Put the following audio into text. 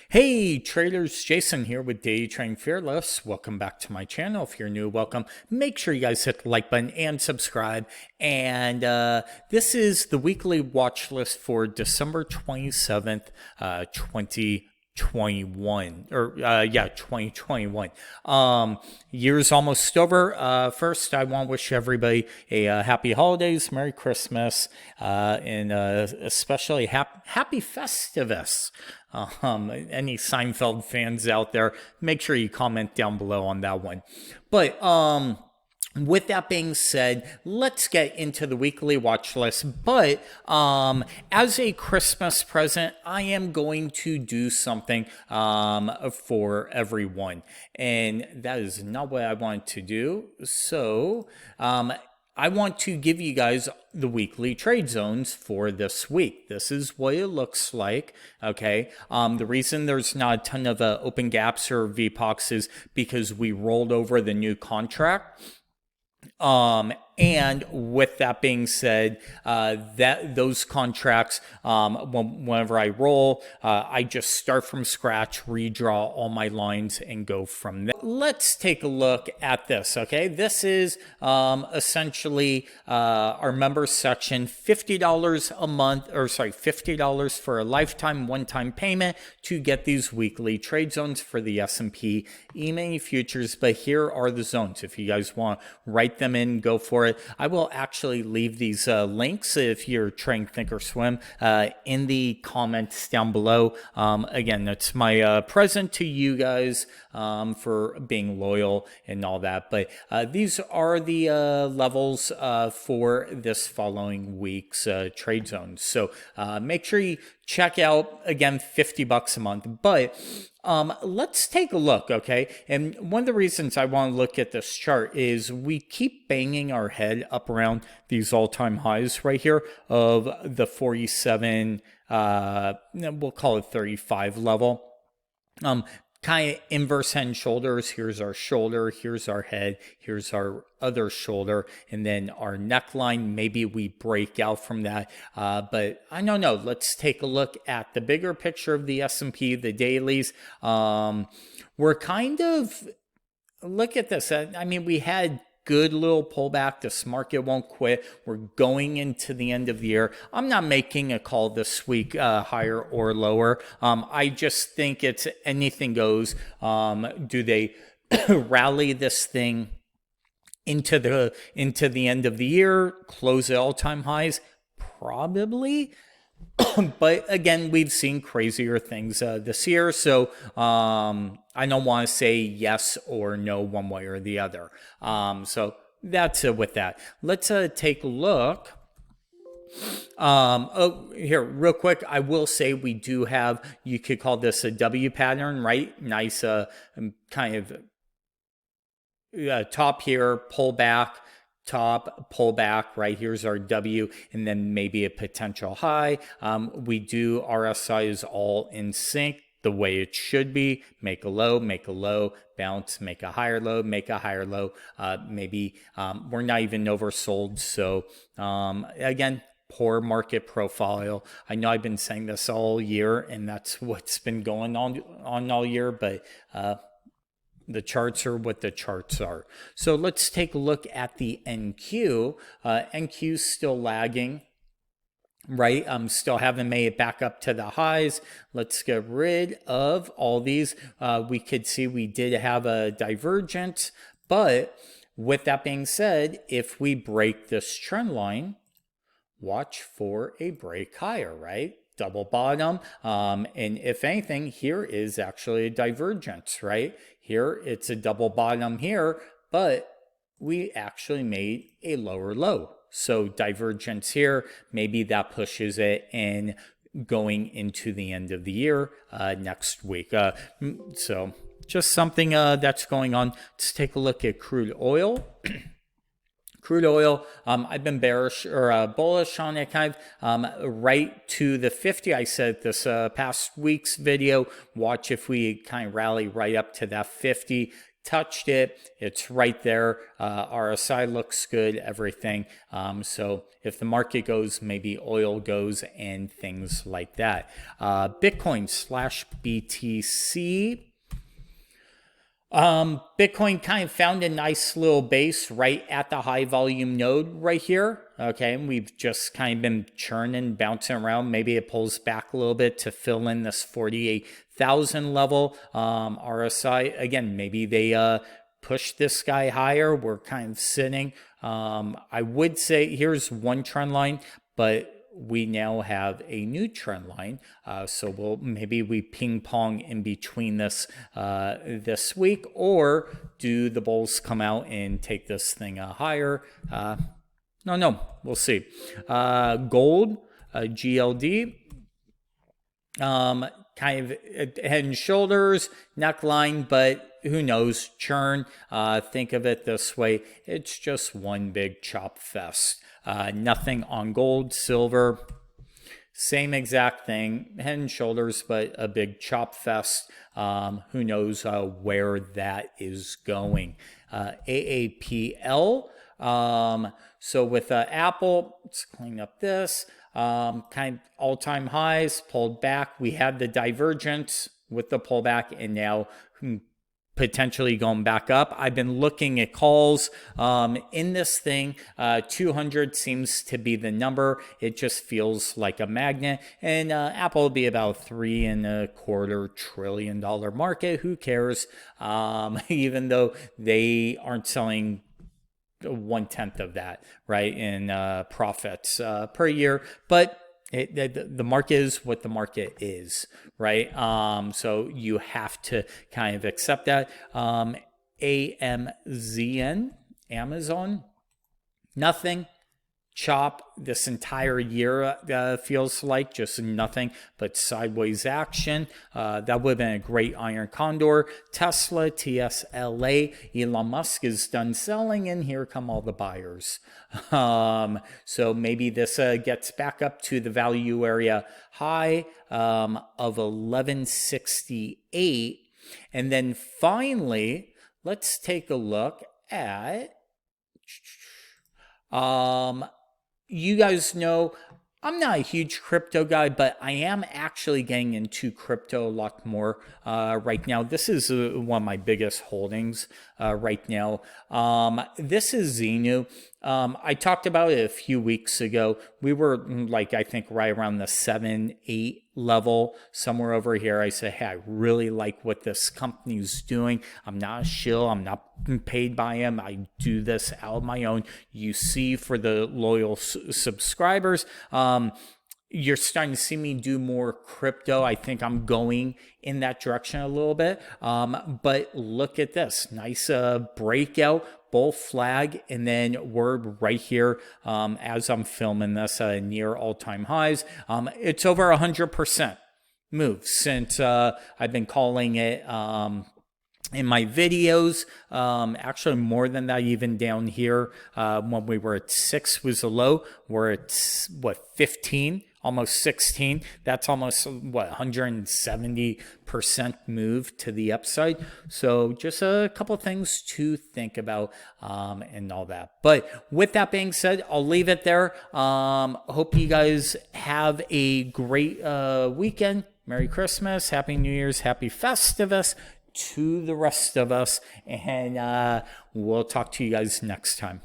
Hey traders, Jason here with Day Trading Fearless. Welcome back to my channel. If you're new, welcome. Make sure you guys hit the like button and subscribe. And this is the weekly watch list for December 27th, 2021 2021. Year's almost over. First, I want to wish everybody a happy holidays, Merry Christmas, and especially happy Festivus. Any Seinfeld fans out there, make sure you comment down below on that one. But with that being said, let's get into the weekly watch list. But as a Christmas present, I am going to do something for everyone. And that is not what I want to do. So I want to give you guys the weekly trade zones for this week. This is what it looks like, okay? The reason there's not a ton of open gaps or VPOCs is because we rolled over the new contract. And with that being said, those contracts, whenever I roll, I just start from scratch, redraw all my lines, and go from there. Let's take a look at this. Okay, this is essentially our members section. $50 a month, or sorry, $50 for a lifetime one-time payment to get these weekly trade zones for the S&P Emini futures. But here are the zones. If you guys want to write them in, go for it. I will actually leave these links if you're trying to think or swim in the comments down below. Again, that's my present to you guys for being loyal and all that. But these are the levels for this following week's trade zones. So make sure you check out, again, $50 a month. But let's take a look, okay? And one of the reasons I want to look at this chart is we keep banging our head up around these all-time highs right here of the 47, we'll call it 35 level. Kind of inverse head and shoulders. Here's our shoulder, here's our head, here's our other shoulder, and then our neckline. Maybe we break out from that, but I don't know. Let's take a look at the bigger picture of the S&P, the dailies. We're kind of, look at this. I mean, we had good little pullback. This market won't quit. We're going into the end of the year. I'm not making a call this week higher or lower. I just think it's anything goes. Do they rally this thing into the end of the year, close at all-time highs? Probably. But again, we've seen crazier things this year, so I don't want to say yes or no one way or the other. So that's with that. Let's take a look. Here, real quick, I will say we do have, you could call this a W pattern, right? Nice kind of top here, pull back. Top, pull back, right? Here's our W, and then maybe a potential high. We do, RSI is all in sync the way it should be. Make a low, bounce, make a higher low, make a higher low. Maybe we're not even oversold. So again, poor market profile. I know I've been saying this all year, and that's what's been going on all year, but the charts are what the charts are. So let's take a look at the NQ. NQ's still lagging, right? Still haven't made it back up to the highs. Let's get rid of all these. We could see we did have a divergence, but with that being said, if we break this trend line, watch for a break higher, right? Double bottom, and if anything, here is actually a divergence, right? Here it's a double bottom here, but we actually made a lower low. So divergence here, maybe that pushes it in going into the end of the year next week. So just something that's going on. Let's take a look at crude oil. Crude oil, I've been bearish or bullish on it, kind of right to the 50. I said this past week's video, watch if we kind of rally right up to that 50, touched it. It's right there. RSI looks good, everything. So if the market goes, maybe oil goes and things like that. Bitcoin / BTC. Bitcoin kind of found a nice little base right at the high volume node right here. Okay, and we've just kind of been churning, bouncing around. Maybe it pulls back a little bit to fill in this 48,000 level. RSI, again, maybe they push this guy higher. We're kind of sitting. I would say here's one trend line, but we now have a new trend line, so maybe we ping pong in between this this week, or do the bulls come out and take this thing higher? No, we'll see. Gold, GLD, kind of head and shoulders, neckline, but who knows? Churn. Think of it this way: it's just one big chop fest. Nothing on gold, silver, same exact thing, head and shoulders, but a big chop fest. Who knows where that is going? AAPL. So with Apple, let's clean up this. Kind of all-time highs, pulled back. We had the divergence with the pullback, and now potentially going back up. I've been looking at calls in this thing. 200 seems to be the number. It just feels like a magnet. And Apple will be about $3.25 trillion market. Who cares? Even though they aren't selling 1/10 of that, right, in profits per year. But the market is what the market is, right? So you have to kind of accept that. AMZN, Amazon, nothing. Chop this entire year feels like just nothing but sideways action. That would have been a great iron condor. Tesla, TSLA, Elon Musk is done selling, and here come all the buyers. So maybe this gets back up to the value area high of 1168. And then finally, let's take a look at you guys know I'm not a huge crypto guy, but I am actually getting into crypto a lot more right now. This is one of my biggest holdings right now. This is Xenu. I talked about it a few weeks ago. We were like, I think right around the 7-8 level, somewhere over here. I said, hey, I really like what this company's doing. I'm not a shill. I'm not paid by him. I do this out of my own. You see, for the loyal subscribers, you're starting to see me do more crypto. I think I'm going in that direction a little bit. But look at this nice breakout, bull flag, and then we're right here as I'm filming this near all-time highs. It's over 100% move since I've been calling it in my videos. Actually more than that, even down here when we were at 6 was a low. We're at 15, almost 16. That's almost 170% move to the upside. So just a couple things to think about and all that. But with that being said, I'll leave it there. Hope you guys have a great weekend. Merry Christmas, Happy New Year's, Happy Festivus to the rest of us, and we'll talk to you guys next time.